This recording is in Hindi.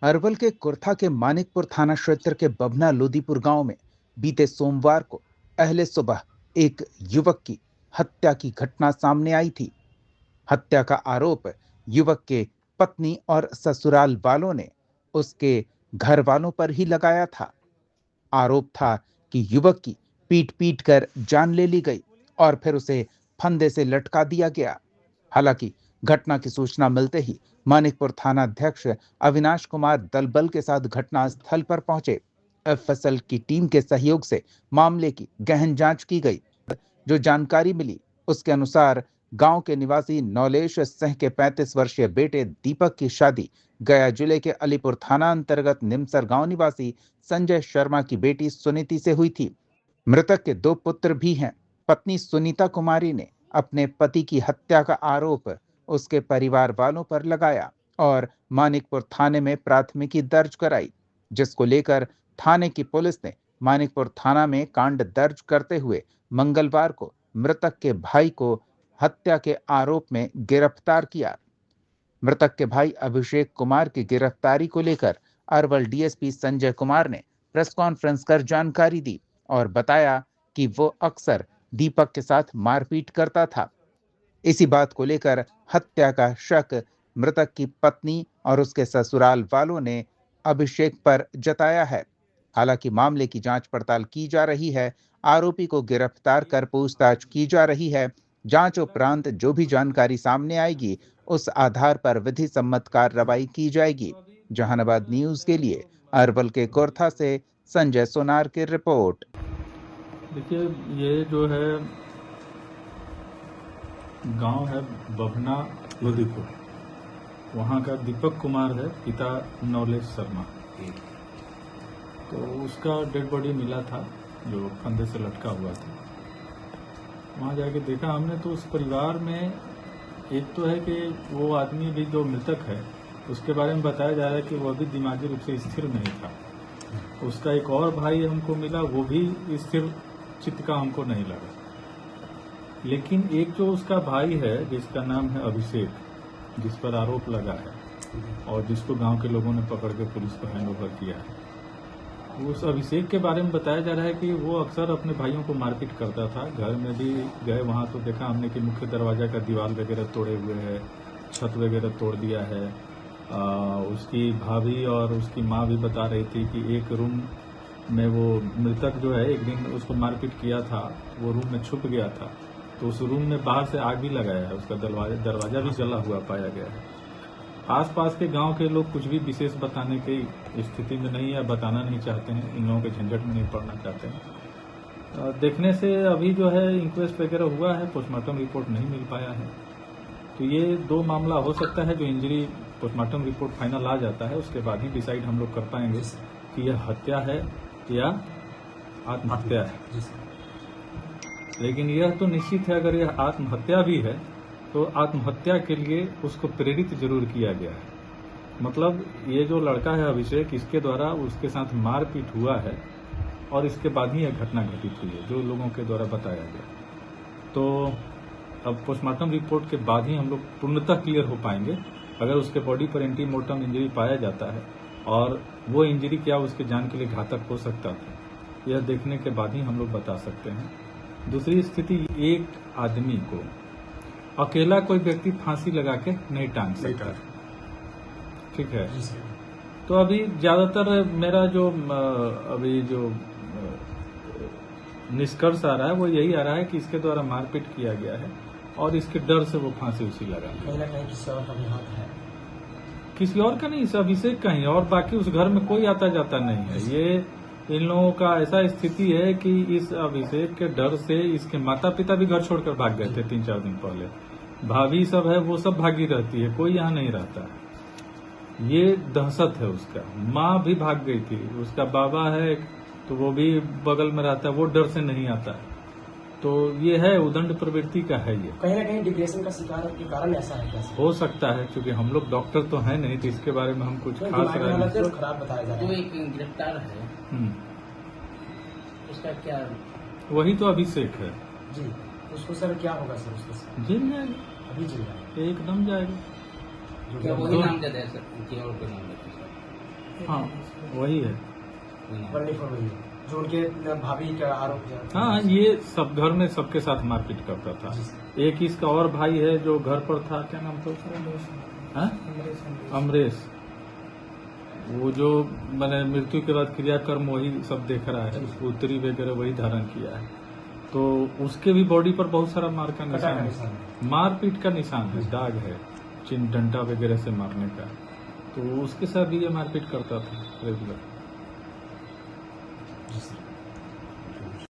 अरवल के कुर्था के मानिकपुर थाना क्षेत्र के बभना लोदीपुर गांव में बीते सोमवार को अहले सुबह एक युवक की हत्या की घटना सामने आई थी। हत्या का आरोप युवक के पत्नी और ससुराल वालों ने उसके घर वालों पर ही लगाया था। आरोप था कि युवक की पीट पीट कर जान ले ली गई और फिर उसे फंदे से लटका दिया गया। हालांकि घटना की सूचना मिलते ही मानिकपुर थाना अध्यक्ष अविनाश कुमार दलबल के साथ घटना स्थल पर पहुंचे। एफएसएल की टीम के सहयोग से मामले की गहन जांच की गई। जो जानकारी मिली उसके अनुसार गांव के निवासी नौलेश सिंह के 35 वर्षीय बेटे दीपक की शादी गया जिले के अलीपुर थाना अंतर्गत निमसर गांव निवासी संजय शर्मा की बेटी सुनीति से हुई थी। मृतक के 2 पुत्र भी हैं। पत्नी सुनीता कुमारी ने अपने पति की हत्या का आरोप उसके परिवार वालों पर लगाया और मानिकपुर थाने में प्राथमिकी दर्ज कराई, जिसको लेकर थाने की पुलिस ने मानिकपुर थाना में कांड दर्ज करते हुए मंगलवार को मृतक के भाई को हत्या के आरोप में गिरफ्तार किया। मृतक के भाई अभिषेक कुमार की गिरफ्तारी को लेकर अरवल डीएसपी संजय कुमार ने प्रेस कॉन्फ्रेंस कर जानकारी दी और बताया कि वो अक्सर दीपक के साथ मारपीट करता था। इसी बात को लेकर हत्या का शक मृतक की पत्नी और उसके ससुराल वालों ने अभिषेक पर जताया है। हालांकि मामले की जांच पड़ताल की जा रही है। आरोपी को गिरफ्तार कर पूछताछ की जा रही है। जांच उपरांत जो भी जानकारी सामने आएगी उस आधार पर विधि सम्मत कार्रवाई की जाएगी। जहानाबाद न्यूज के लिए अरवल के कुर्था से संजय सोनार की रिपोर्ट। देखिए, ये जो है गांव है बभना लोदीपुर, वहाँ का दीपक कुमार है, पिता नौलेश शर्मा। तो उसका डेड बॉडी मिला था जो फंदे से लटका हुआ था। वहाँ जाके देखा हमने तो उस परिवार में एक तो है कि वो आदमी भी जो मृतक है उसके बारे में बताया जा रहा है कि वो भी दिमागी रूप से स्थिर नहीं था। उसका एक और भाई हमको मिला, वो भी स्थिर चित्त का हमको नहीं लगा। लेकिन एक जो उसका भाई है जिसका नाम है अभिषेक, जिस पर आरोप लगा है और जिसको गांव के लोगों ने पकड़ के पुलिस को हैंडओवर किया है, उस अभिषेक के बारे में बताया जा रहा है कि वो अक्सर अपने भाइयों को मारपीट करता था। घर में भी गए वहां तो देखा हमने कि मुख्य दरवाजा का दीवार वगैरह तोड़े हुए है, छत वगैरह तोड़ दिया है। उसकी भाभी और उसकी माँ भी बता रही थी कि एक रूम में वो मृतक जो है एक दिन उसको मारपीट किया था, वो रूम में छुप गया था, तो उस रूम में बाहर से आग भी लगाया है, उसका दरवाजा भी जला हुआ पाया गया है। आसपास के गांव के लोग कुछ भी विशेष बताने की स्थिति में नहीं है, बताना नहीं चाहते हैं, इन लोगों के झंझट में नहीं पड़ना चाहते हैं। देखने से अभी जो है इंक्वेस्ट वगैरह हुआ है, पोस्टमार्टम रिपोर्ट नहीं मिल पाया है। तो ये 2 मामला हो सकता है, जो इंजरी पोस्टमार्टम रिपोर्ट फाइनल आ जाता है उसके बाद ही डिसाइड हम लोग कर पाएंगे कि यह हत्या है या आत्महत्या है। लेकिन यह तो निश्चित है, अगर यह आत्महत्या भी है तो आत्महत्या के लिए उसको प्रेरित जरूर किया गया है। मतलब ये जो लड़का है अभिषेक, इसके द्वारा उसके साथ मारपीट हुआ है और इसके बाद ही यह घटना घटित हुई है, जो लोगों के द्वारा बताया गया। तो अब पोस्टमार्टम रिपोर्ट के बाद ही हम लोग पूर्णतः क्लियर हो पाएंगे। अगर उसके बॉडी पर एंटीमोर्टम इंजरी पाया जाता है और वो इंजरी क्या उसके जान के लिए घातक हो सकता था, यह देखने के बाद ही हम लोग बता सकते हैं। दूसरी स्थिति, एक आदमी को अकेला कोई व्यक्ति फांसी लगा के नहीं टांग सकता, ठीक है। तो अभी ज्यादातर मेरा जो अभी जो निष्कर्ष आ रहा है वो यही आ रहा है कि इसके द्वारा मारपीट किया गया है और इसके डर से वो फांसी उसी लगा। कहीं ना कहीं किसी और का भी हाथ है, किसी और का नहीं, इस अभिषेक का ही, और बाकी उस घर में कोई आता जाता नहीं है। ये इन लोगों का ऐसा स्थिति है कि इस अभिषेक के डर से इसके माता पिता भी घर छोड़कर भाग गए थे 3-4 दिन पहले। भाभी सब है वो सब भागी रहती है, कोई यहाँ नहीं रहता। ये दहशत है उसका। माँ भी भाग गई थी, उसका बाबा है तो वो भी बगल में रहता है, वो डर से नहीं आता है। तो ये है उदंड प्रवृत्ति का है। ये कहीं ना कहीं डिप्रेशन का शिकार के कारण ऐसा है, क्या हो सकता है, क्योंकि हम लोग डॉक्टर तो है नहीं, तो इसके बारे में हम कुछ खास खराब बताया जा रहा है। जो एक गिरफ्तार है उसका क्या, वही तो अभिषेक है जी। उसको सर क्या होगा सर? उसको जेल जाएगा, अभी जेल जाएगा, एकदम जाएगा। क्या वही नाम दे सर, किसी और को नाम देते सर? हाँ वही है। वनली फॉर वही जो उनके भाभी का आरोप है। हाँ ये सब घर में सबके साथ मारपीट करता था। एक इसका और भाई है जो घर पर था, क्या नाम था उसका? हाँ? अमरेश। वो जो मैंने मृत्यु के बाद क्रियाकर्म वही सब देख रहा है, उत्तरी वगैरह वही धारण किया है। तो उसके भी बॉडी पर बहुत सारा मार का निशान है, मारपीट का निशान है, दाग है, चिन्ह डंडा वगैरह से मारने का। तो उसके साथ भी ये मारपीट करता था रेगुलर।